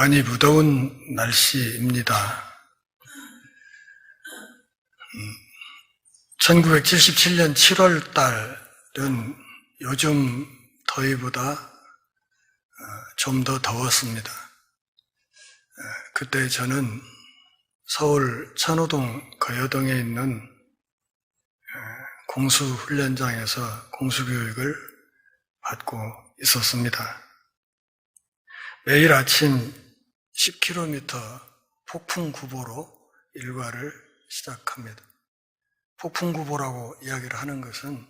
많이 무더운 날씨입니다. 1977년 7월 달은 요즘 더위보다 좀 더 더웠습니다. 그때 저는 서울 천호동 거여동에 있는 공수훈련장에서 공수교육을 받고 있었습니다. 매일 아침 10km 폭풍구보로 일과를 시작합니다. 폭풍구보라고 이야기를 하는 것은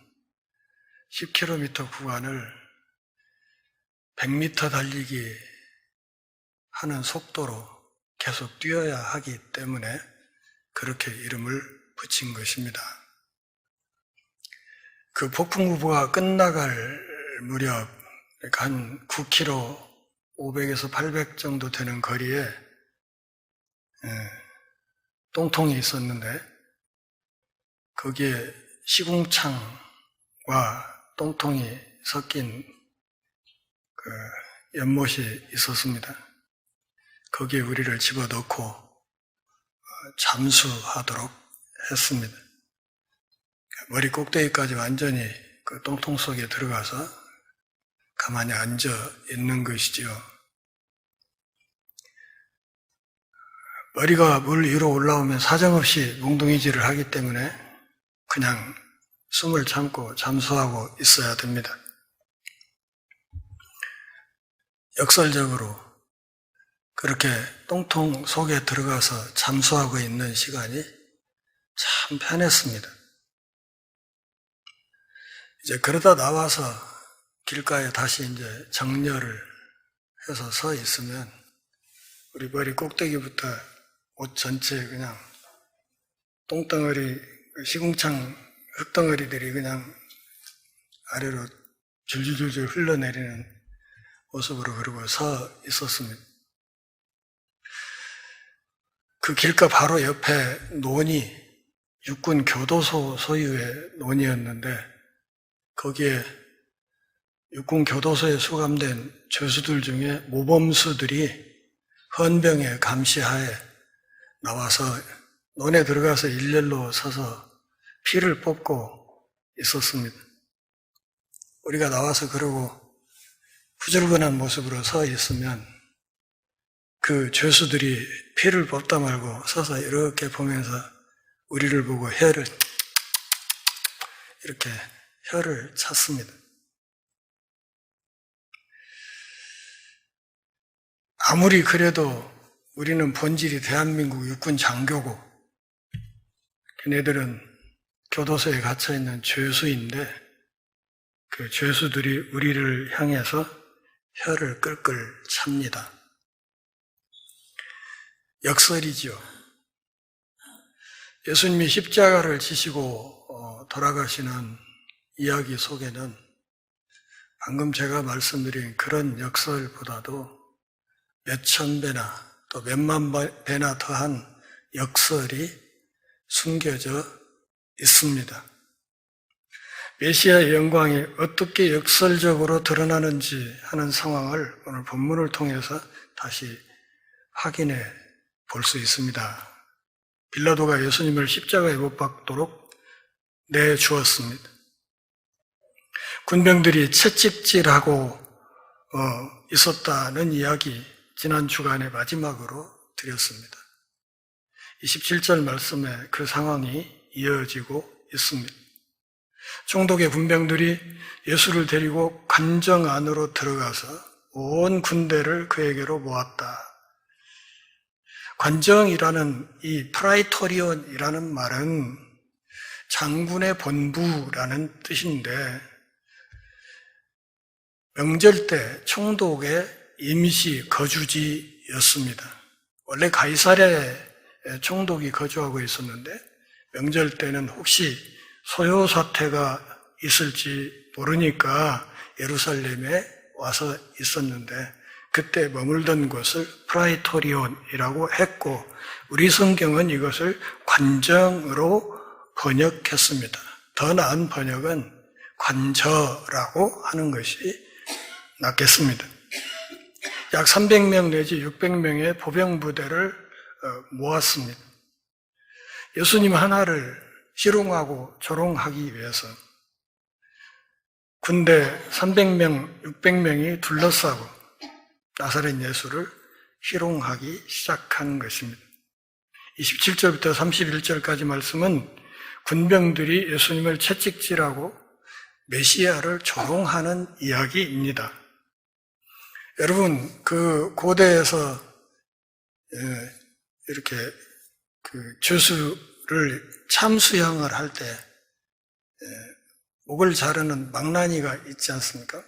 10km 구간을 100m 달리기 하는 속도로 계속 뛰어야 하기 때문에 그렇게 이름을 붙인 것입니다. 그 폭풍구보가 끝나갈 무렵, 그러니까 한 9km, 500에서 800 정도 되는 거리에 똥통이 있었는데 거기에 시궁창과 똥통이 섞인 그 연못이 있었습니다. 거기에 우리를 집어넣고 잠수하도록 했습니다. 머리 꼭대기까지 완전히 그 똥통 속에 들어가서 가만히 앉아 있는 것이지요. 머리가 물 위로 올라오면 사정없이 몽둥이질을 하기 때문에 그냥 숨을 참고 잠수하고 있어야 됩니다. 역설적으로 그렇게 똥통 속에 들어가서 잠수하고 있는 시간이 참 편했습니다. 이제 그러다 나와서 길가에 다시 이제 정렬을 해서 서 있으면 우리 머리 꼭대기부터 옷 전체에 그냥 똥덩어리, 시궁창 흙덩어리들이 그냥 아래로 줄줄줄줄 흘러내리는 모습으로 그러고 서 있었습니다. 그 길가 바로 옆에 논이 육군 교도소 소유의 논이었는데 거기에 육군 교도소에 수감된 죄수들 중에 모범수들이 헌병의 감시하에 나와서 논에 들어가서 일렬로 서서 피를 뽑고 있었습니다. 우리가 나와서 그러고 후줄근한 모습으로 서 있으면 그 죄수들이 피를 뽑다 말고 서서 이렇게 보면서 우리를 보고 혀를 이렇게 혀를 찼습니다. 아무리 그래도 우리는 본질이 대한민국 육군 장교고 걔네들은 교도소에 갇혀있는 죄수인데 그 죄수들이 우리를 향해서 혀를 끌끌 찹니다. 역설이지요. 예수님이 십자가를 지시고 돌아가시는 이야기 속에는 방금 제가 말씀드린 그런 역설보다도 몇천 배나 또 몇만 배나 더한 역설이 숨겨져 있습니다. 메시아의 영광이 어떻게 역설적으로 드러나는지 하는 상황을 오늘 본문을 통해서 다시 확인해 볼 수 있습니다. 빌라도가 예수님을 십자가에 못 박도록 내주었습니다. 군병들이 채찍질하고 있었다는 이야기 지난 주간에 마지막으로 드렸습니다. 27절 말씀에 그 상황이 이어지고 있습니다. 총독의 군병들이 예수를 데리고 관정 안으로 들어가서 온 군대를 그에게로 모았다. 관정이라는 이 프라이토리온이라는 말은 장군의 본부라는 뜻인데 명절 때 총독의 임시 거주지였습니다. 원래 가이사랴에 총독이 거주하고 있었는데 명절 때는 혹시 소요 사태가 있을지 모르니까 예루살렘에 와서 있었는데 그때 머물던 곳을 프라이토리온이라고 했고 우리 성경은 이것을 관정으로 번역했습니다. 더 나은 번역은 관저라고 하는 것이 낫겠습니다. 약 300명 내지 600명의 보병부대를 모았습니다. 예수님 하나를 희롱하고 조롱하기 위해서 군대 300명, 600명이 둘러싸고 나사렛 예수를 희롱하기 시작한 것입니다. 27절부터 31절까지 말씀은 군병들이 예수님을 채찍질하고 메시아를 조롱하는 이야기입니다. 여러분, 그 고대에서 이렇게 그 죄수를 참수형을 할 때 목을 자르는 망나니가 있지 않습니까?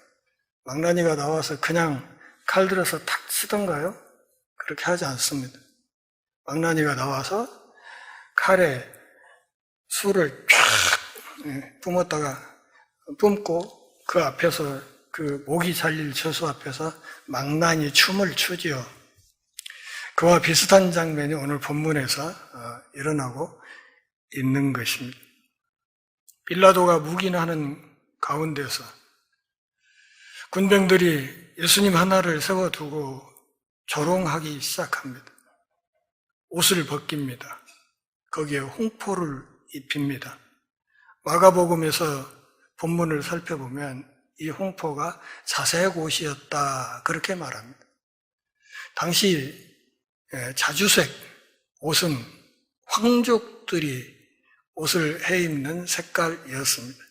망나니가 나와서 그냥 칼 들어서 탁 치던가요? 그렇게 하지 않습니다. 망나니가 나와서 칼에 술을 쫙 뿜었다가 뿜고 그 앞에서 그 목이 잘릴 죄수 앞에서 망나니 춤을 추지요. 그와 비슷한 장면이 오늘 본문에서 일어나고 있는 것입니다. 빌라도가 묵인하는 가운데서 군병들이 예수님 하나를 세워두고 조롱하기 시작합니다. 옷을 벗깁니다. 거기에 홍포를 입힙니다. 마가복음에서 본문을 살펴보면 이 홍포가 자색 옷이었다 그렇게 말합니다. 당시 자주색 옷은 황족들이 옷을 해입는 색깔이었습니다.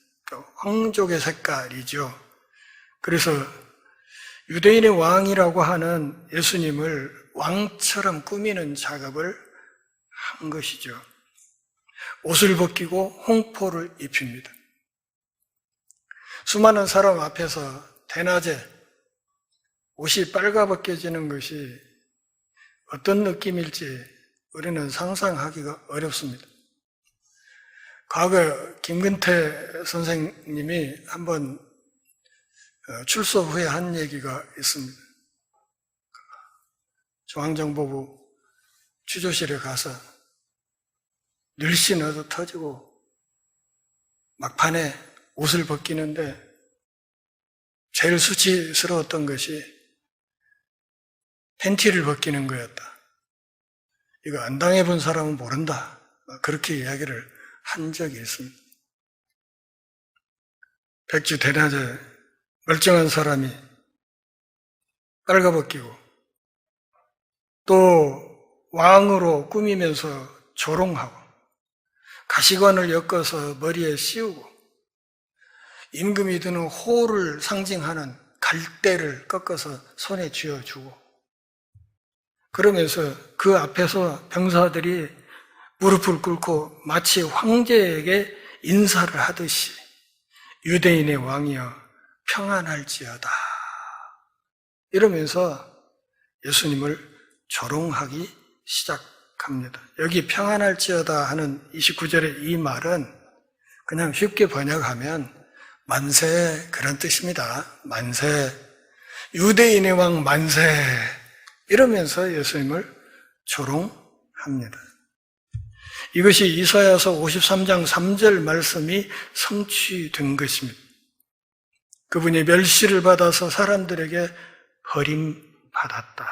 황족의 색깔이죠. 그래서 유대인의 왕이라고 하는 예수님을 왕처럼 꾸미는 작업을 한 것이죠. 옷을 벗기고 홍포를 입힙니다. 수많은 사람 앞에서 대낮에 옷이 빨가벗겨지는 것이 어떤 느낌일지 우리는 상상하기가 어렵습니다. 과거 김근태 선생님이 한번 출소 후에 한 얘기가 있습니다. 중앙정보부 취조실에 가서 늘씬 얻어 터지고 막판에 옷을 벗기는데 제일 수치스러웠던 것이 팬티를 벗기는 거였다. 이거 안 당해본 사람은 모른다. 그렇게 이야기를 한 적이 있습니다. 백주 대낮에 멀쩡한 사람이 빨가벗기고 또 왕으로 꾸미면서 조롱하고 가시관을 엮어서 머리에 씌우고 임금이 드는 호를 상징하는 갈대를 꺾어서 손에 쥐어주고 그러면서 그 앞에서 병사들이 무릎을 꿇고 마치 황제에게 인사를 하듯이 유대인의 왕이여 평안할지어다 이러면서 예수님을 조롱하기 시작합니다. 여기 평안할지어다 하는 29절의 이 말은 그냥 쉽게 번역하면 만세 그런 뜻입니다. 만세 유대인의 왕 만세 이러면서 예수님을 조롱합니다. 이것이 이사야서 53장 3절 말씀이 성취된 것입니다. 그분이 멸시를 받아서 사람들에게 버림받았다.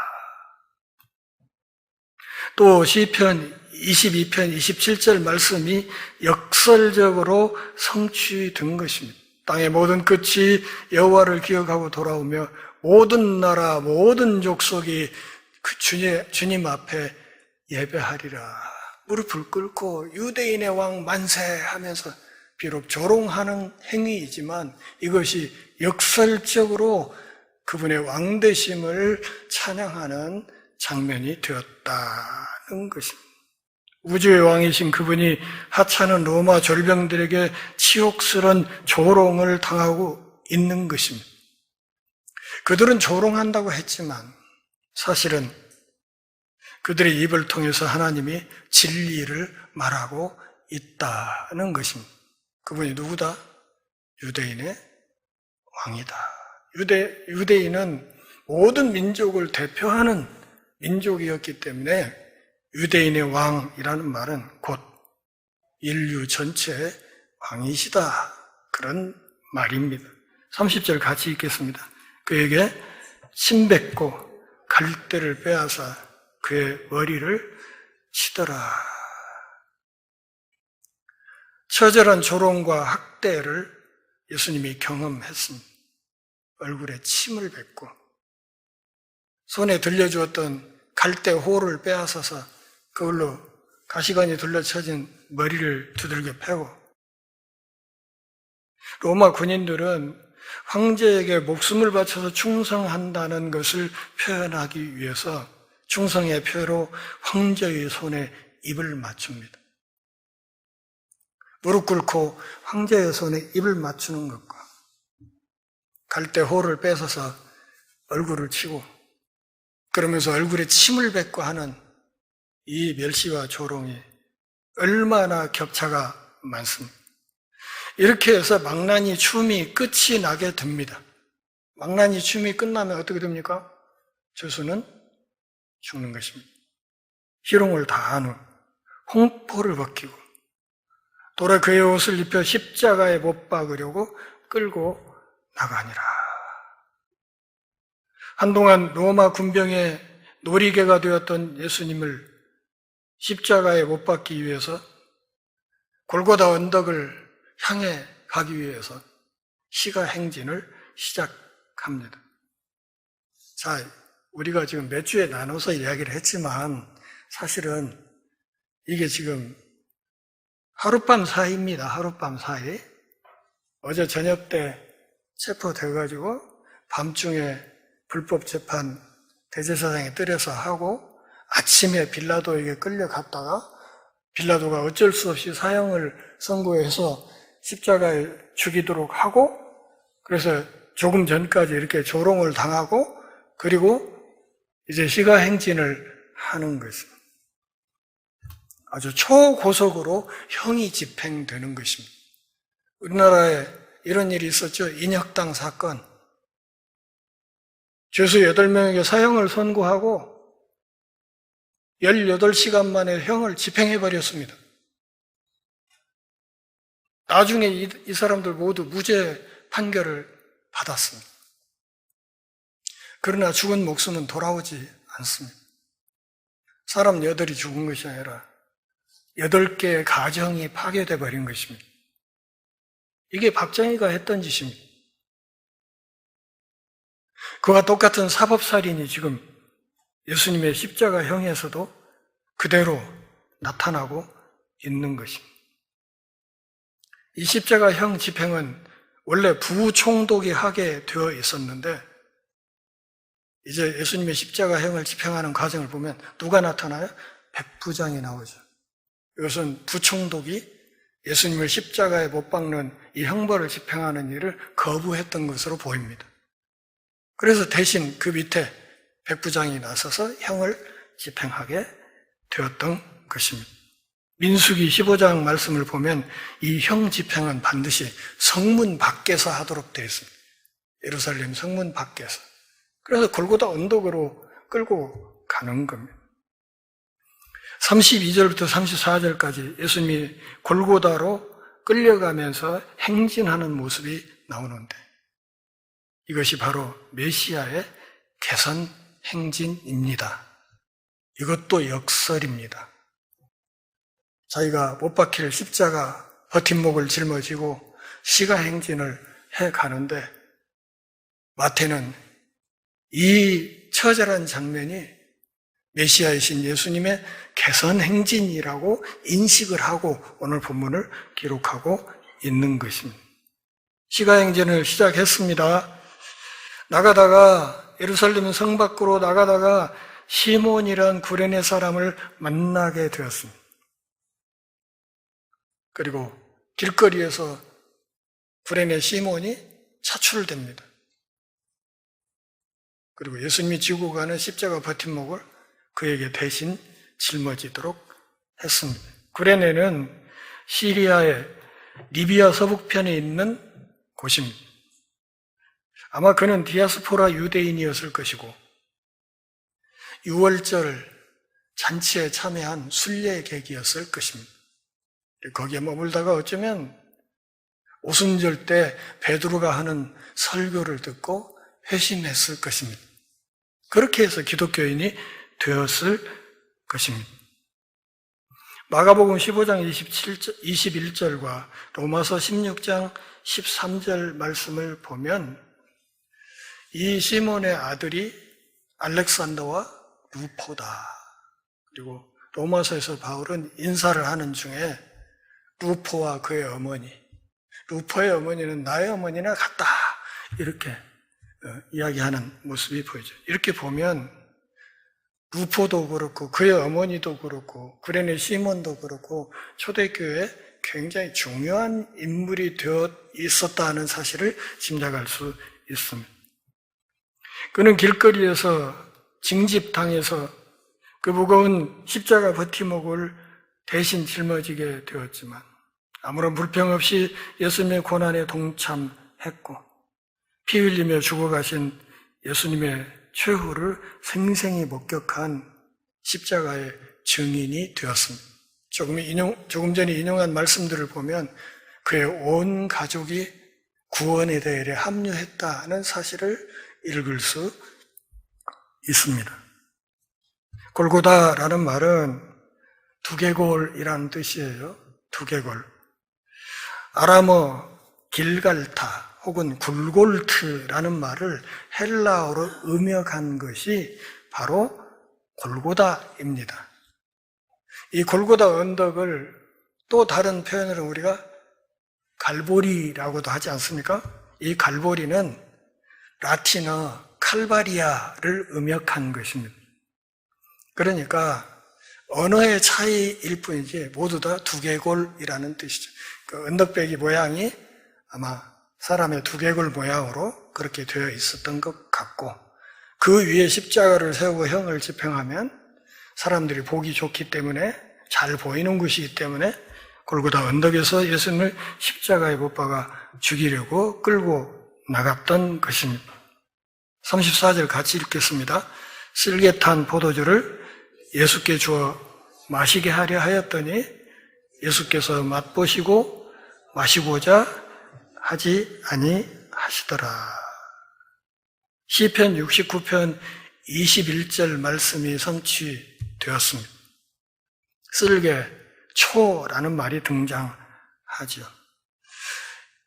또 시편 22편 27절 말씀이 역설적으로 성취된 것입니다. 땅의 모든 끝이 여호와를 기억하고 돌아오며 모든 나라 모든 족속이 그 주님 앞에 예배하리라. 무릎을 꿇고 유대인의 왕 만세 하면서 비록 조롱하는 행위이지만 이것이 역설적으로 그분의 왕되심을 찬양하는 장면이 되었다는 것입니다. 우주의 왕이신 그분이 하찮은 로마 졸병들에게 치욕스런 조롱을 당하고 있는 것입니다. 그들은 조롱한다고 했지만 사실은 그들의 입을 통해서 하나님이 진리를 말하고 있다는 것입니다. 그분이 누구다? 유대인의 왕이다. 유대인은 모든 민족을 대표하는 민족이었기 때문에 유대인의 왕이라는 말은 곧 인류 전체의 왕이시다. 그런 말입니다. 30절 같이 읽겠습니다. 그에게 침뱉고 갈대를 빼앗아 그의 머리를 치더라. 처절한 조롱과 학대를 예수님이 경험했습니다. 얼굴에 침을 뱉고 손에 들려주었던 갈대 호를 빼앗아서 그걸로 가시관이 둘러쳐진 머리를 두들겨 패고, 로마 군인들은 황제에게 목숨을 바쳐서 충성한다는 것을 표현하기 위해서 충성의 표로 황제의 손에 입을 맞춥니다. 무릎 꿇고 황제의 손에 입을 맞추는 것과 갈대 호를 뺏어서 얼굴을 치고 그러면서 얼굴에 침을 뱉고 하는 이 멸시와 조롱이 얼마나 격차가 많습니다. 이렇게 해서 망나니 춤이 끝이 나게 됩니다. 망나니 춤이 끝나면 어떻게 됩니까? 죄수는 죽는 것입니다. 희롱을 다한 후 홍포를 벗기고 돌아 그의 옷을 입혀 십자가에 못 박으려고 끌고 나가니라. 한동안 로마 군병의 놀이개가 되었던 예수님을 십자가에 못 박기 위해서 골고다 언덕을 향해 가기 위해서 시가 행진을 시작합니다. 자, 우리가 지금 몇 주에 나눠서 이야기를 했지만 사실은 이게 지금 하룻밤 사이입니다. 하룻밤 사이. 어제 저녁 때 체포돼가지고 밤중에 불법 재판 대제사장에 들여서 하고 아침에 빌라도에게 끌려갔다가 빌라도가 어쩔 수 없이 사형을 선고해서 십자가에 죽이도록 하고 그래서 조금 전까지 이렇게 조롱을 당하고 그리고 이제 시가 행진을 하는 것입니다. 아주 초고속으로 형이 집행되는 것입니다. 우리나라에 이런 일이 있었죠. 인혁당 사건. 죄수 8명에게 사형을 선고하고 18시간 만에 형을 집행해버렸습니다. 나중에 이 사람들 모두 무죄 판결을 받았습니다. 그러나 죽은 목숨은 돌아오지 않습니다. 사람 8이 죽은 것이 아니라 8개의 가정이 파괴돼 버린 것입니다. 이게 박정희가 했던 짓입니다. 그와 똑같은 사법살인이 지금 예수님의 십자가형에서도 그대로 나타나고 있는 것입니다. 이 십자가형 집행은 원래 부총독이 하게 되어 있었는데 이제 예수님의 십자가형을 집행하는 과정을 보면 누가 나타나요? 백부장이 나오죠. 이것은 부총독이 예수님을 십자가에 못 박는 이 형벌을 집행하는 일을 거부했던 것으로 보입니다. 그래서 대신 그 밑에 백부장이 나서서 형을 집행하게 되었던 것입니다. 민수기 15장 말씀을 보면 이 형 집행은 반드시 성문 밖에서 하도록 되어 있습니다. 예루살렘 성문 밖에서. 그래서 골고다 언덕으로 끌고 가는 겁니다. 32절부터 34절까지 예수님이 골고다로 끌려가면서 행진하는 모습이 나오는데 이것이 바로 메시아의 개선 행진입니다. 이것도 역설입니다. 자기가 못 박힐 십자가 버팀목을 짊어지고 시가 행진을 해 가는데 마태는 이 처절한 장면이 메시아이신 예수님의 개선 행진이라고 인식을 하고 오늘 본문을 기록하고 있는 것입니다. 시가 행진을 시작했습니다. 나가다가 예루살렘 성 밖으로 나가다가 시몬이란 구레네 사람을 만나게 되었습니다. 그리고 길거리에서 구레네 시몬이 차출됩니다. 그리고 예수님이 지고 가는 십자가 버팀목을 그에게 대신 짊어지도록 했습니다. 구레네는 시리아의 리비아 서북편에 있는 곳입니다. 아마 그는 디아스포라 유대인이었을 것이고 6월절 잔치에 참여한 순례객이었을 것입니다. 거기에 머물다가 어쩌면 오순절 때 베드로가 하는 설교를 듣고 회심했을 것입니다. 그렇게 해서 기독교인이 되었을 것입니다. 마가복음 15장 21절과 로마서 16장 13절 말씀을 보면 이 시몬의 아들이 알렉산더와 루포다. 그리고 로마서에서 바울은 인사를 하는 중에 루포와 그의 어머니, 루포의 어머니는 나의 어머니나 같다. 이렇게 이야기하는 모습이 보이죠. 이렇게 보면 루포도 그렇고 그의 어머니도 그렇고 구레네 시몬도 그렇고 초대교회에 굉장히 중요한 인물이 되어 있었다는 사실을 짐작할 수 있습니다. 그는 길거리에서 징집당해서 그 무거운 십자가 버팀목을 대신 짊어지게 되었지만 아무런 불평 없이 예수님의 고난에 동참했고 피 흘리며 죽어가신 예수님의 최후를 생생히 목격한 십자가의 증인이 되었습니다. 조금 전에 인용한 말씀들을 보면 그의 온 가족이 구원의 대열에 합류했다는 사실을 읽을 수 있습니다. 골고다라는 말은 두개골이라는 뜻이에요. 두개골. 아람어 길갈타 혹은 굴골트라는 말을 헬라어로 음역한 것이 바로 골고다입니다. 이 골고다 언덕을 또 다른 표현으로 우리가 갈보리라고도 하지 않습니까? 이 갈보리는 라틴어 칼바리아를 음역한 것입니다. 그러니까 언어의 차이일 뿐이지 모두 다 두개골이라는 뜻이죠. 그 언덕배기 모양이 아마 사람의 두개골 모양으로 그렇게 되어 있었던 것 같고 그 위에 십자가를 세우고 형을 집행하면 사람들이 보기 좋기 때문에 잘 보이는 곳이기 때문에 골고다 언덕에서 예수님을 십자가에 못 박아 죽이려고 끌고 나갔던 것입니다. 34절 같이 읽겠습니다. 쓸개 탄 포도주를 예수께 주어 마시게 하려 하였더니 예수께서 맛보시고 마시고자 하지 아니하시더라. 시편 69편 21절 말씀이 성취되었습니다. 쓸개, 초라는 말이 등장하죠.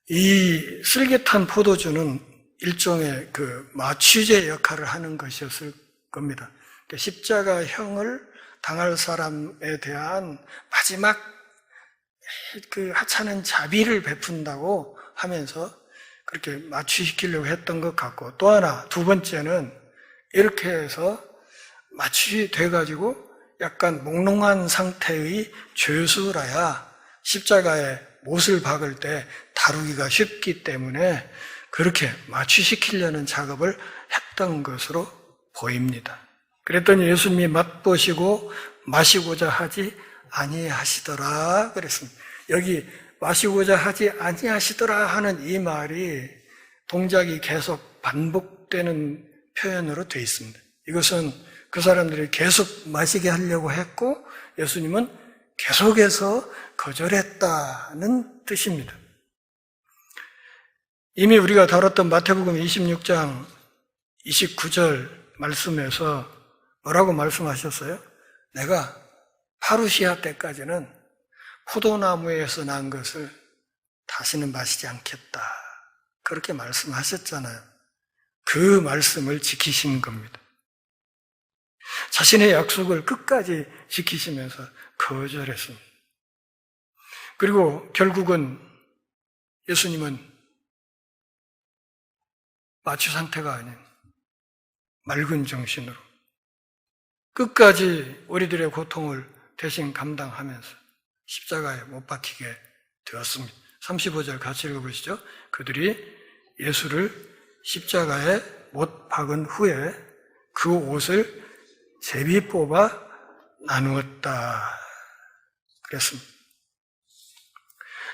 이 쓸개탄 포도주는 일종의 그 마취제 역할을 하는 것이었을 겁니다. 그러니까 십자가형을 당할 사람에 대한 마지막 그 하찮은 자비를 베푼다고 하면서 그렇게 마취시키려고 했던 것 같고 또 하나 두 번째는 이렇게 해서 마취돼가지고 약간 몽롱한 상태의 죄수라야 십자가에 못을 박을 때 다루기가 쉽기 때문에 그렇게 마취시키려는 작업을 했던 것으로 보입니다. 그랬더니 예수님이 맛보시고 마시고자 하지 아니하시더라 그랬습니다. 여기 마시고자 하지 아니하시더라 하는 이 말이 동작이 계속 반복되는 표현으로 되어 있습니다. 이것은 그 사람들이 계속 마시게 하려고 했고 예수님은 계속해서 거절했다는 뜻입니다. 이미 우리가 다뤘던 마태복음 26장 29절 말씀에서 뭐라고 말씀하셨어요? 내가 파루시아 때까지는 포도나무에서 난 것을 다시는 마시지 않겠다. 그렇게 말씀하셨잖아요. 그 말씀을 지키신 겁니다. 자신의 약속을 끝까지 지키시면서 거절했습니다. 그리고 결국은 예수님은 마취 상태가 아닌 맑은 정신으로 끝까지 우리들의 고통을 대신 감당하면서 십자가에 못 박히게 되었습니다. 35절 같이 읽어보시죠. 그들이 예수를 십자가에 못 박은 후에 그 옷을 제비 뽑아 나누었다. 그랬습니다.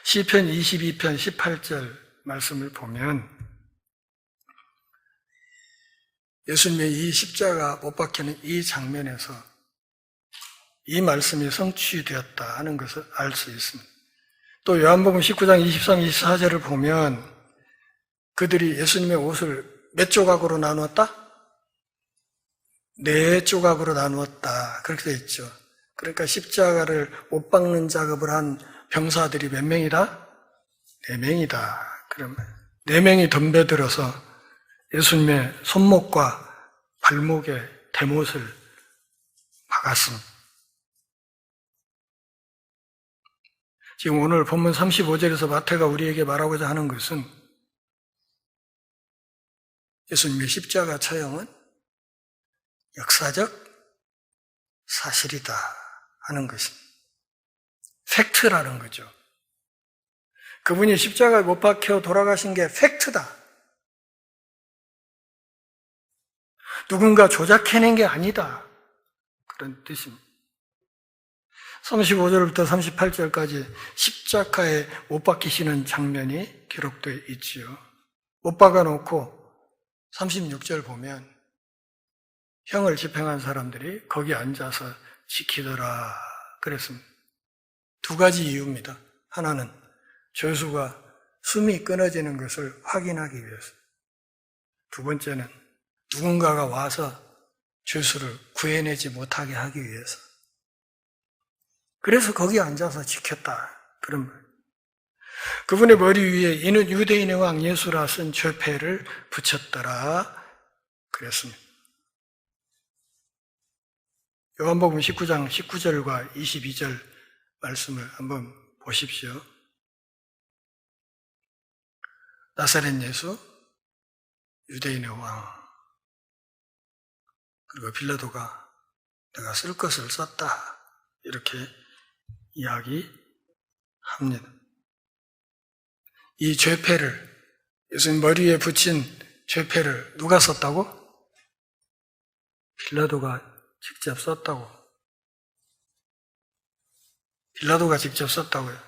시편 22편 18절 말씀을 보면 예수님의 이 십자가 못 박히는 이 장면에서 이 말씀이 성취되었다 하는 것을 알 수 있습니다. 또 요한복음 19장 23, 24절을 보면 그들이 예수님의 옷을 몇 조각으로 나누었다? 네 조각으로 나누었다. 그렇게 되어 있죠. 그러니까 십자가를 못 박는 작업을 한 병사들이 몇 명이다? 4명이다. 그러면 4명이 덤벼들어서 예수님의 손목과 발목에 대못을 박았습니다. 지금 오늘 본문 35절에서 마태가 우리에게 말하고자 하는 것은 예수님의 십자가 처형은 역사적 사실이다 하는 것입니다. 팩트라는 거죠. 그분이 십자가에 못 박혀 돌아가신 게 팩트다. 누군가 조작해낸 게 아니다. 그런 뜻입니다. 35절부터 38절까지 십자가에 못 박히시는 장면이 기록되어 있지요. 못 박아놓고 36절 보면 형을 집행한 사람들이 거기 앉아서 지키더라 그랬습니다. 2가지 이유입니다. 하나는 죄수가 숨이 끊어지는 것을 확인하기 위해서. 2번째는 누군가가 와서 죄수를 구해내지 못하게 하기 위해서. 그래서 거기 앉아서 지켰다. 그런 말. 그분의 머리 위에 이는 유대인의 왕 예수라 쓴 죄패를 붙였더라 그랬습니다. 요한복음 19장 19절과 22절 말씀을 한번 보십시오. 나사렛 예수, 유대인의 왕. 그리고 빌라도가 내가 쓸 것을 썼다. 이렇게 이야기합니다. 이 죄패를, 예수님 머리에 붙인 죄패를 누가 썼다고? 빌라도가 직접 썼다고. 빌라도가 직접 썼다고요.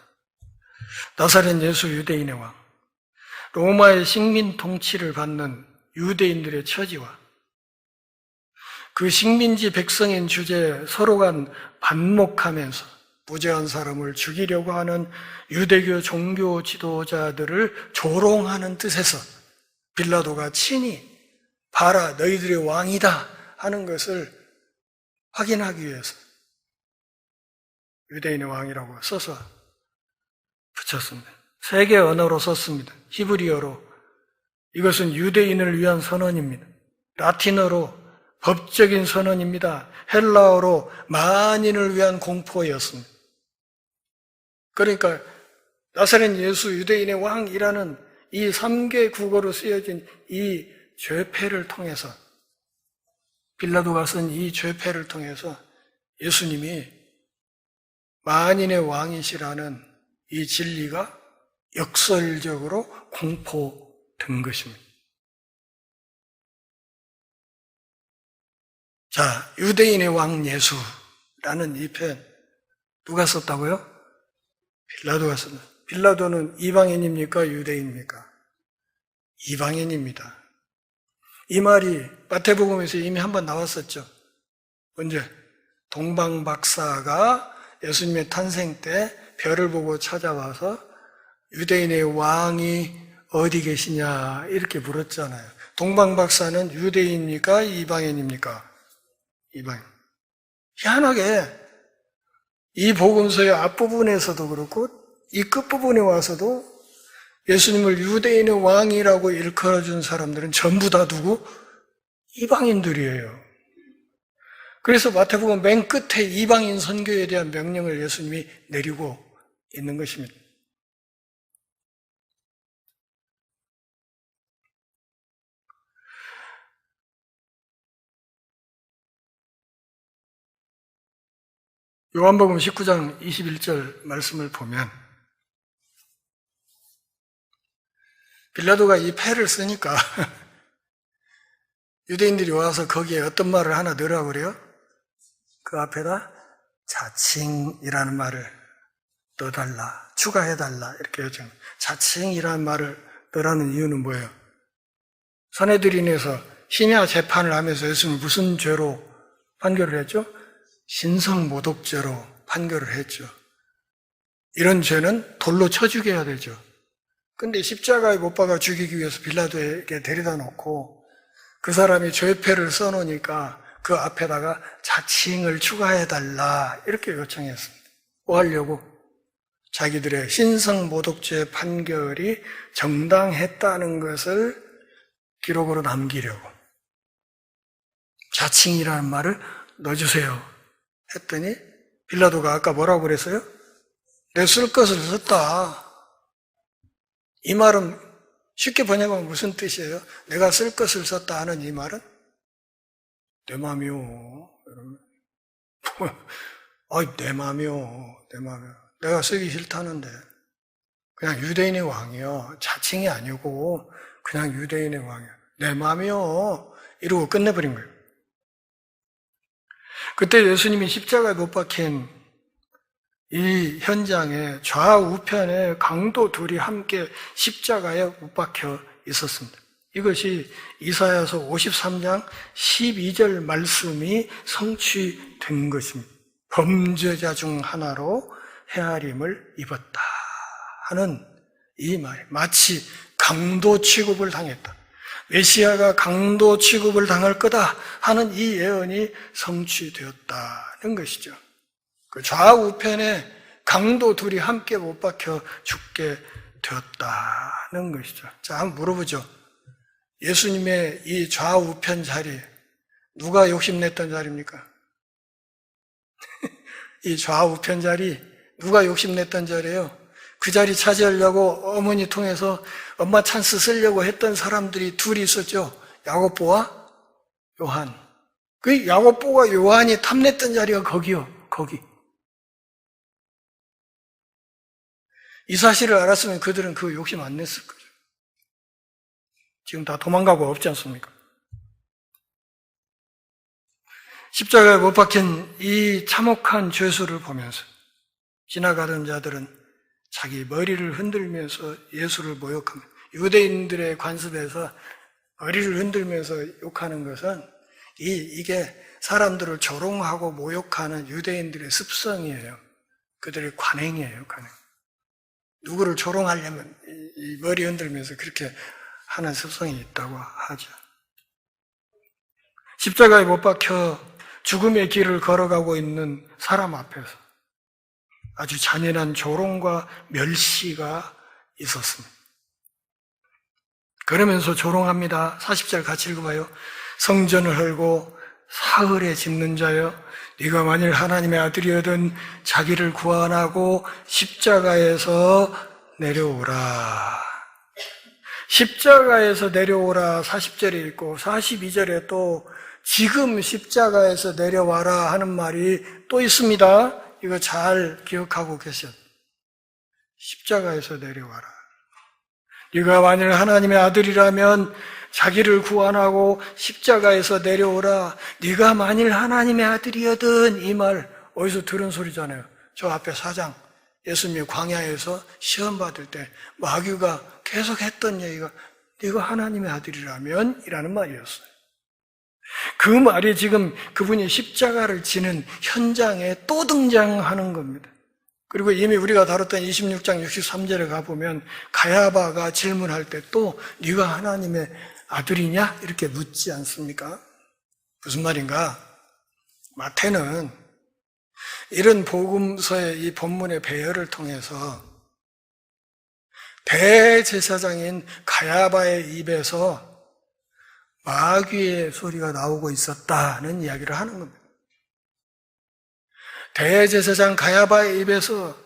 나사렛 예수 유대인의 왕. 로마의 식민 통치를 받는 유대인들의 처지와 그 식민지 백성인 주제에 서로 간 반목하면서 무죄한 사람을 죽이려고 하는 유대교 종교 지도자들을 조롱하는 뜻에서 빌라도가 친히 봐라 너희들의 왕이다 하는 것을 확인하기 위해서 유대인의 왕이라고 써서 붙였습니다. 3개 언어로 썼습니다. 히브리어로 이것은 유대인을 위한 선언입니다. 라틴어로 법적인 선언입니다. 헬라어로 만인을 위한 공포였습니다. 그러니까 나사렛 예수 유대인의 왕이라는 이 3개 국어로 쓰여진 이 죄패를 통해서 빌라도가 쓴 이 죄패를 통해서 예수님이 만인의 왕이시라는 이 진리가 역설적으로 공포된 것입니다. 자, 유대인의 왕 예수라는 이 표현 누가 썼다고요? 빌라도가 썼다. 빌라도는 이방인입니까? 유대인입니까? 이방인입니다. 이 말이 마태복음에서 이미 한번 나왔었죠. 언제? 동방박사가 예수님의 탄생 때 별을 보고 찾아와서 유대인의 왕이 어디 계시냐 이렇게 물었잖아요. 동방박사는 유대인입니까? 이방인입니까? 이방인. 희한하게 이 복음서의 앞부분에서도 그렇고 이 끝부분에 와서도 예수님을 유대인의 왕이라고 일컬어준 사람들은 전부 다 누구? 이방인들이에요. 그래서 마태복음 맨 끝에 이방인 선교에 대한 명령을 예수님이 내리고 있는 것입니다. 요한복음 19장 21절 말씀을 보면 빌라도가 이 패를 쓰니까 유대인들이 와서 거기에 어떤 말을 하나 넣으라고 그래요? 그 앞에다 자칭이라는 말을 넣어달라, 추가해달라 이렇게 요청. 자칭이라는 말을 넣으라는 이유는 뭐예요? 산헤드린에서 심야 재판을 하면서 예수님을 무슨 죄로 판결을 했죠? 신성모독죄로 판결을 했죠. 이런 죄는 돌로 쳐 죽여야 되죠. 근데 십자가에 못 박아 죽이기 위해서 빌라도에게 데려다 놓고 그 사람이 죄패를 써놓으니까 그 앞에다가 자칭을 추가해달라 이렇게 요청했습니다. 뭐 하려고? 자기들의 신성모독죄 판결이 정당했다는 것을 기록으로 남기려고. 자칭이라는 말을 넣어주세요 했더니 빌라도가 아까 뭐라고 그랬어요? 내 쓸 것을 썼다. 이 말은 쉽게 번역하면 무슨 뜻이에요? 내가 쓸 것을 썼다 하는 이 말은 내 맘이요. 내 맘이요. 내 맘이요. 내가 쓰기 싫다는데 그냥 유대인의 왕이요. 자칭이 아니고 그냥 유대인의 왕이요. 내 맘이요. 이러고 끝내버린 거예요. 그때 예수님이 십자가에 못 박힌 이 현장에 좌우편에 강도 둘이 함께 십자가에 못 박혀 있었습니다. 이것이 이사야서 53장 12절 말씀이 성취된 것입니다. 범죄자 중 하나로 헤아림을 입었다 하는 이 말, 마치 강도 취급을 당했다. 메시아가 강도 취급을 당할 거다 하는 이 예언이 성취되었다는 것이죠. 그 좌우편에 강도 둘이 함께 못 박혀 죽게 되었다는 것이죠. 자, 한번 물어보죠. 예수님의 이 좌우편 자리, 누가 욕심냈던 자리입니까? 이 좌우편 자리, 누가 욕심냈던 자리예요? 그 자리 차지하려고 어머니 통해서 엄마 찬스 쓰려고 했던 사람들이 둘이 있었죠. 야고보와 요한. 그 야고보와 요한이 탐냈던 자리가 거기요. 거기. 이 사실을 알았으면 그들은 그 욕심 안 냈을 거죠. 지금 다 도망가고 없지 않습니까? 십자가에 못 박힌 이 참혹한 죄수를 보면서 지나가던 자들은 자기 머리를 흔들면서 예수를 모욕합니다. 유대인들의 관습에서 머리를 흔들면서 욕하는 것은 이게 사람들을 조롱하고 모욕하는 유대인들의 습성이에요. 그들의 관행이에요, 관행. 누구를 조롱하려면 이 머리 흔들면서 그렇게 하는 습성이 있다고 하죠. 십자가에 못 박혀 죽음의 길을 걸어가고 있는 사람 앞에서 아주 잔인한 조롱과 멸시가 있었습니다. 그러면서 조롱합니다. 40절 같이 읽어봐요. 성전을 헐고 사흘에 짓는 자여, 네가 만일 하나님의 아들이거든 자기를 구원하고 십자가에서 내려오라. 십자가에서 내려오라 40절에 있고 42절에 또 지금 십자가에서 내려와라 하는 말이 또 있습니다. 이거 잘 기억하고 계셔. 십자가에서 내려와라. 네가 만일 하나님의 아들이라면 자기를 구원하고 십자가에서 내려오라. 네가 만일 하나님의 아들이거든. 이 말 어디서 들은 소리잖아요. 저 앞에 4장 예수님이 광야에서 시험 받을 때 마귀가 계속 했던 얘기가 네가 하나님의 아들이라면 이라는 말이었어요. 그 말이 지금 그분이 십자가를 지는 현장에 또 등장하는 겁니다. 그리고 이미 우리가 다뤘던 26장 63절에 가보면 가야바가 질문할 때 또 네가 하나님의 아들이냐? 이렇게 묻지 않습니까? 무슨 말인가? 마태는 이런 복음서의 이 본문의 배열을 통해서 대제사장인 가야바의 입에서 마귀의 소리가 나오고 있었다는 이야기를 하는 겁니다. 대제사장 가야바의 입에서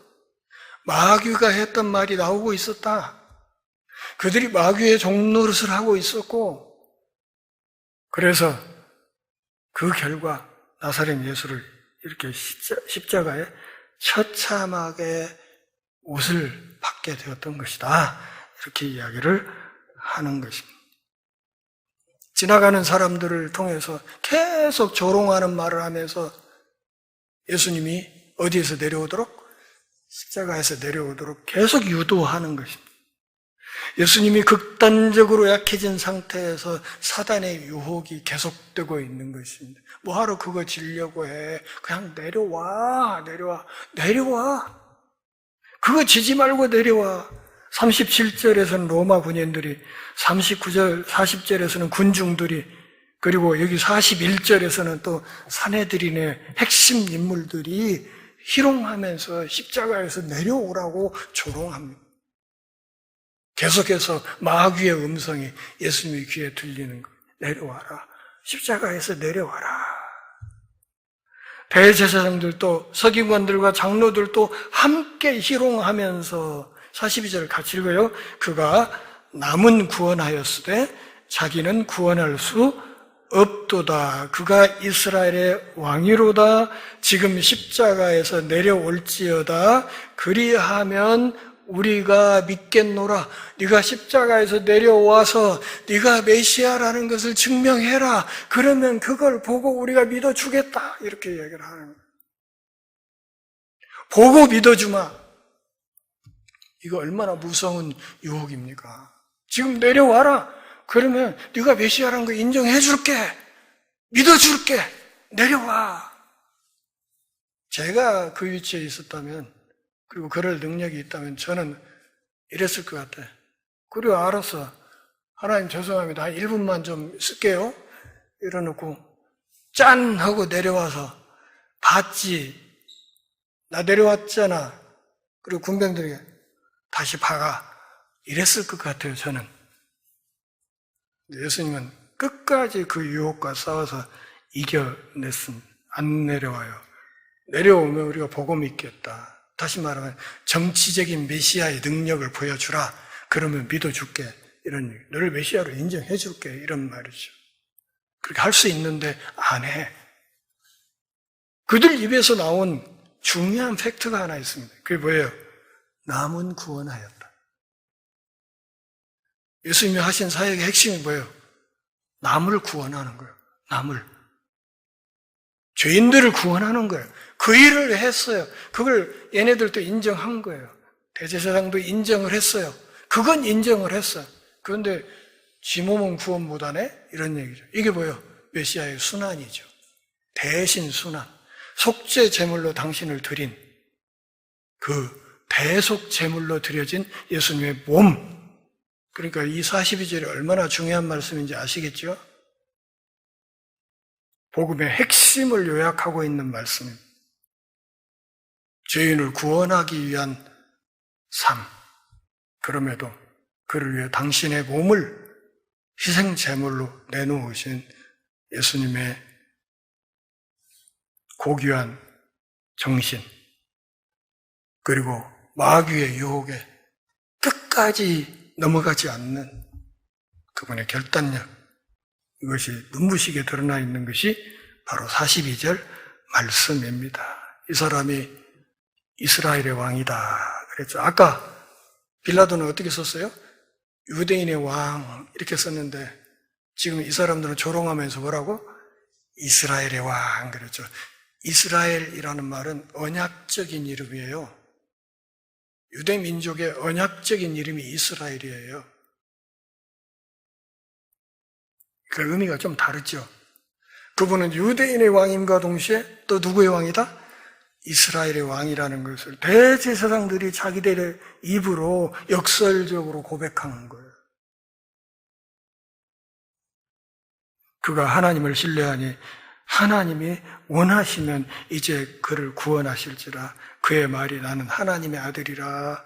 마귀가 했던 말이 나오고 있었다. 그들이 마귀의 종노릇을 하고 있었고, 그래서 그 결과 나사렛 예수를 이렇게 십자가에 처참하게 옷을 받게 되었던 것이다. 이렇게 이야기를 하는 것입니다. 지나가는 사람들을 통해서 계속 조롱하는 말을 하면서 예수님이 어디에서 내려오도록? 십자가에서 내려오도록 계속 유도하는 것입니다. 예수님이 극단적으로 약해진 상태에서 사단의 유혹이 계속되고 있는 것입니다. 뭐하러 그거 지려고 해? 그냥 내려와. 그거 지지 말고 내려와. 37절에서는 로마 군인들이, 39절, 40절에서는 군중들이 그리고 여기 41절에서는 또 산헤드린의 핵심 인물들이 희롱하면서 십자가에서 내려오라고 조롱합니다. 계속해서 마귀의 음성이 예수님의 귀에 들리는 거예요. 내려와라. 십자가에서 내려와라. 대제사장들도 서기관들과 장로들도 함께 희롱하면서 42절을 같이 읽어요. 그가 남은 구원하였으되 자기는 구원할 수 없도다. 그가 이스라엘의 왕이로다. 지금 십자가에서 내려올지어다. 그리하면 우리가 믿겠노라. 네가 십자가에서 내려와서 네가 메시아라는 것을 증명해라. 그러면 그걸 보고 우리가 믿어주겠다. 이렇게 얘기를 하는 거예요. 보고 믿어주마. 이거 얼마나 무서운 유혹입니까? 지금 내려와라. 그러면 네가 메시아라는 거 인정해 줄게. 믿어줄게. 내려와. 제가 그 위치에 있었다면, 그리고 그럴 능력이 있다면 저는 이랬을 것 같아요. 그리고 알았어. 하나님 죄송합니다. 한 1분만 좀 쓸게요. 이러놓고 짠! 하고 내려와서 봤지. 나 내려왔잖아. 그리고 군병들에게 다시 박아. 이랬을 것 같아요, 저는. 예수님은 끝까지 그 유혹과 싸워서 이겨냈습니다. 안 내려와요. 내려오면 우리가 보고 믿겠다. 다시 말하면 정치적인 메시아의 능력을 보여주라. 그러면 믿어줄게. 이런 얘기. 너를 메시아로 인정해줄게. 이런 말이죠. 그렇게 할 수 있는데 안 해. 그들 입에서 나온 중요한 팩트가 하나 있습니다. 그게 뭐예요? 남은 구원하였다. 예수님이 하신 사역의 핵심이 뭐예요? 남을 구원하는 거예요. 남을. 죄인들을 구원하는 거예요. 그 일을 했어요. 그걸 얘네들도 인정한 거예요. 대제사장도 인정을 했어요. 그건 인정을 했어요. 그런데 지 몸은 구원 못하네? 이런 얘기죠. 이게 뭐예요? 메시아의 순환이죠. 대신 순환. 속죄 제물로 당신을 드린 그 대속 제물로 드려진 예수님의 몸. 그러니까 이 42절이 얼마나 중요한 말씀인지 아시겠죠? 복음의 핵심을 요약하고 있는 말씀입니다. 죄인을 구원하기 위한 삶. 그럼에도 그를 위해 당신의 몸을 희생 제물로 내놓으신 예수님의 고귀한 정신. 그리고 마귀의 유혹에 끝까지 넘어가지 않는 그분의 결단력. 이것이 눈부시게 드러나 있는 것이 바로 42절 말씀입니다. 이 사람이 이스라엘의 왕이다 그랬죠. 아까 빌라도는 어떻게 썼어요? 유대인의 왕 이렇게 썼는데 지금 이 사람들은 조롱하면서 뭐라고? 이스라엘의 왕 그랬죠. 이스라엘이라는 말은 언약적인 이름이에요. 유대 민족의 언약적인 이름이 이스라엘이에요. 그 의미가 좀 다르죠. 그분은 유대인의 왕임과 동시에 또 누구의 왕이다? 이스라엘의 왕이라는 것을 대제사장들이 자기들의 입으로 역설적으로 고백하는 거예요. 그가 하나님을 신뢰하니 하나님이 원하시면 이제 그를 구원하실지라 그의 말이 나는 하나님의 아들이라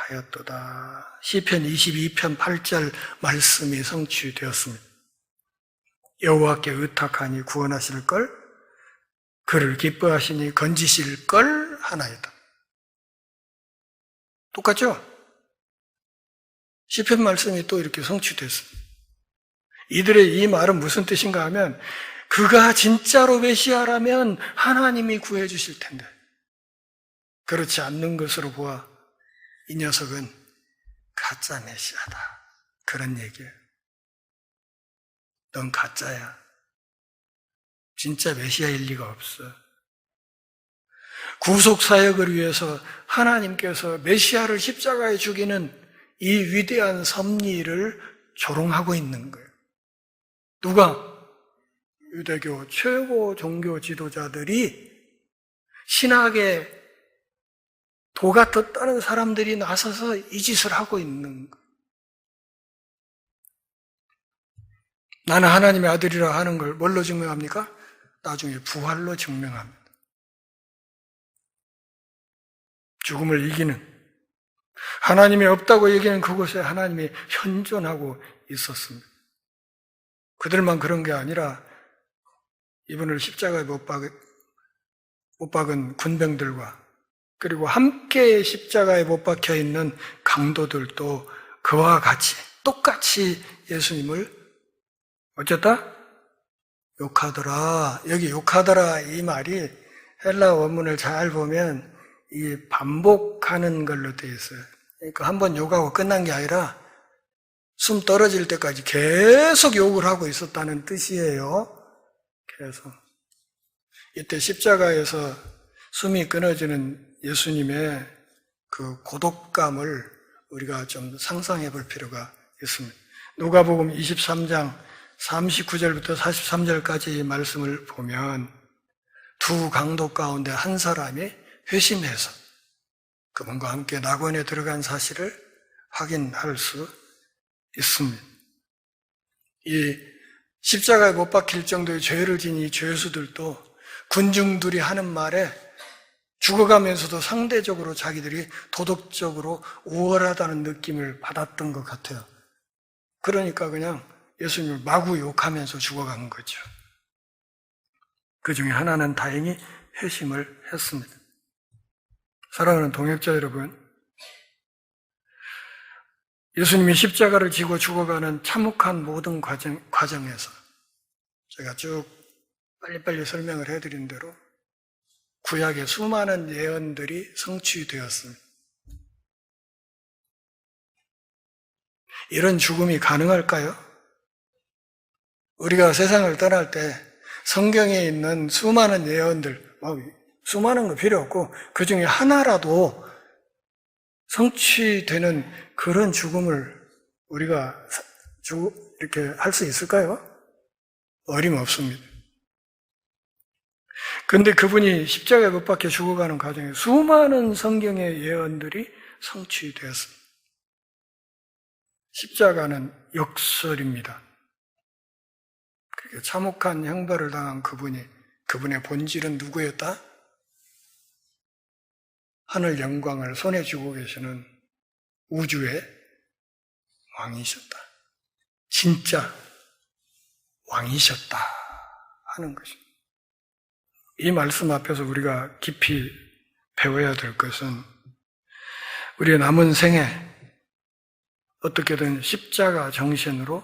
하였도다. 시편 22편 8절 말씀이 성취되었습니다. 여호와께 의탁하니 구원하실걸 그를 기뻐하시니 건지실걸 하나이다. 똑같죠? 시편 말씀이 또 이렇게 성취됐습니다. 이들의 이 말은 무슨 뜻인가 하면 그가 진짜로 메시아라면 하나님이 구해주실 텐데 그렇지 않는 것으로 보아 이 녀석은 가짜 메시아다. 그런 얘기예요. 넌 가짜야. 진짜 메시아일 리가 없어. 구속사역을 위해서 하나님께서 메시아를 십자가에 죽이는 이 위대한 섭리를 조롱하고 있는 거예요. 누가? 유대교 최고 종교 지도자들이 신학에 도가 떴다는 사람들이 나서서 이 짓을 하고 있는 거예요. 나는 하나님의 아들이라 하는 걸 뭘로 증명합니까? 나중에 부활로 증명합니다. 죽음을 이기는, 하나님이 없다고 얘기하는 그곳에 하나님이 현존하고 있었습니다. 그들만 그런 게 아니라 이분을 십자가에 못 박은 군병들과 그리고 함께 십자가에 못 박혀 있는 강도들도 그와 같이 똑같이 예수님을 어쨌다? 욕하더라. 여기 욕하더라 이 말이 헬라 원문을 잘 보면 이 반복하는 걸로 되어 있어요. 그러니까 한번 욕하고 끝난 게 아니라 숨 떨어질 때까지 계속 욕을 하고 있었다는 뜻이에요. 그래서 이때 십자가에서 숨이 끊어지는 예수님의 그 고독감을 우리가 좀 상상해 볼 필요가 있습니다. 누가복음 23장 39절부터 43절까지 말씀을 보면 두 강도 가운데 한 사람이 회심해서 그분과 함께 낙원에 들어간 사실을 확인할 수 있습니다. 이 십자가에 못 박힐 정도의 죄를 지닌 이 죄수들도 군중들이 하는 말에 죽어가면서도 상대적으로 자기들이 도덕적으로 우월하다는 느낌을 받았던 것 같아요. 그러니까 그냥 예수님을 마구 욕하면서 죽어간 거죠. 그 중에 하나는 다행히 회심을 했습니다. 사랑하는 동역자 여러분, 예수님이 십자가를 지고 죽어가는 참혹한 모든 과정에서 제가 쭉 빨리빨리 설명을 해드린 대로 구약의 수많은 예언들이 성취되었습니다. 이런 죽음이 가능할까요? 우리가 세상을 떠날 때 성경에 있는 수많은 예언들, 수많은 거 필요 없고 그 중에 하나라도 성취되는 그런 죽음을 우리가 이렇게 할 수 있을까요? 어림없습니다. 그런데 그분이 십자가에 못 박혀 죽어가는 과정에 수많은 성경의 예언들이 성취되었습니다. 십자가는 역설입니다. 그렇게 참혹한 형벌을 당한 그분의 본질은 누구였다? 하늘 영광을 손에 쥐고 계시는 우주의 왕이셨다. 진짜 왕이셨다 하는 것입니다. 이 말씀 앞에서 우리가 깊이 배워야 될 것은 우리의 남은 생에 어떻게든 십자가 정신으로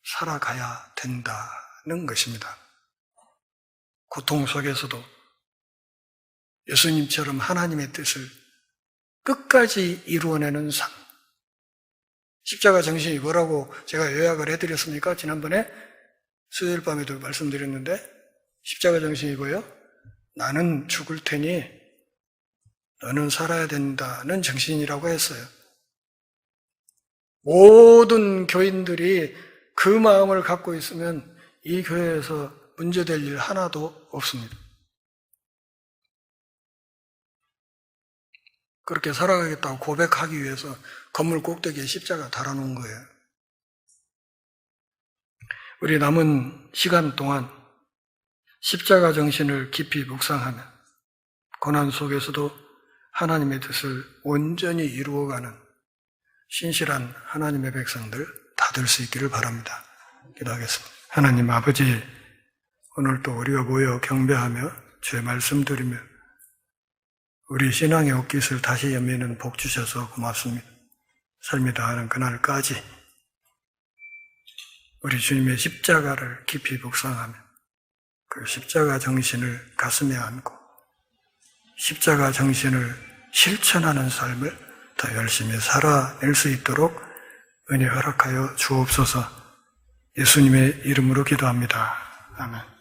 살아가야 된다는 것입니다. 고통 속에서도 예수님처럼 하나님의 뜻을 끝까지 이루어내는 삶. 십자가 정신이 뭐라고 제가 요약을 해드렸습니까? 지난번에 수요일 밤에도 말씀드렸는데 십자가 정신이 뭐예요? 나는 죽을 테니 너는 살아야 된다는 정신이라고 했어요. 모든 교인들이 그 마음을 갖고 있으면 이 교회에서 문제될 일 하나도 없습니다. 그렇게 살아가겠다고 고백하기 위해서 건물 꼭대기에 십자가 달아놓은 거예요. 우리 남은 시간 동안 십자가 정신을 깊이 묵상하며 고난 속에서도 하나님의 뜻을 온전히 이루어가는 신실한 하나님의 백성들 다 될 수 있기를 바랍니다. 기도하겠습니다. 하나님 아버지, 오늘 또 우리가 모여 경배하며 주의 말씀 드리며 우리 신앙의 옷깃을 다시 여미는 복 주셔서 고맙습니다. 삶이 다하는 그날까지 우리 주님의 십자가를 깊이 묵상하며 그 십자가 정신을 가슴에 안고 십자가 정신을 실천하는 삶을 더 열심히 살아낼 수 있도록 은혜 허락하여 주옵소서. 예수님의 이름으로 기도합니다. 아멘.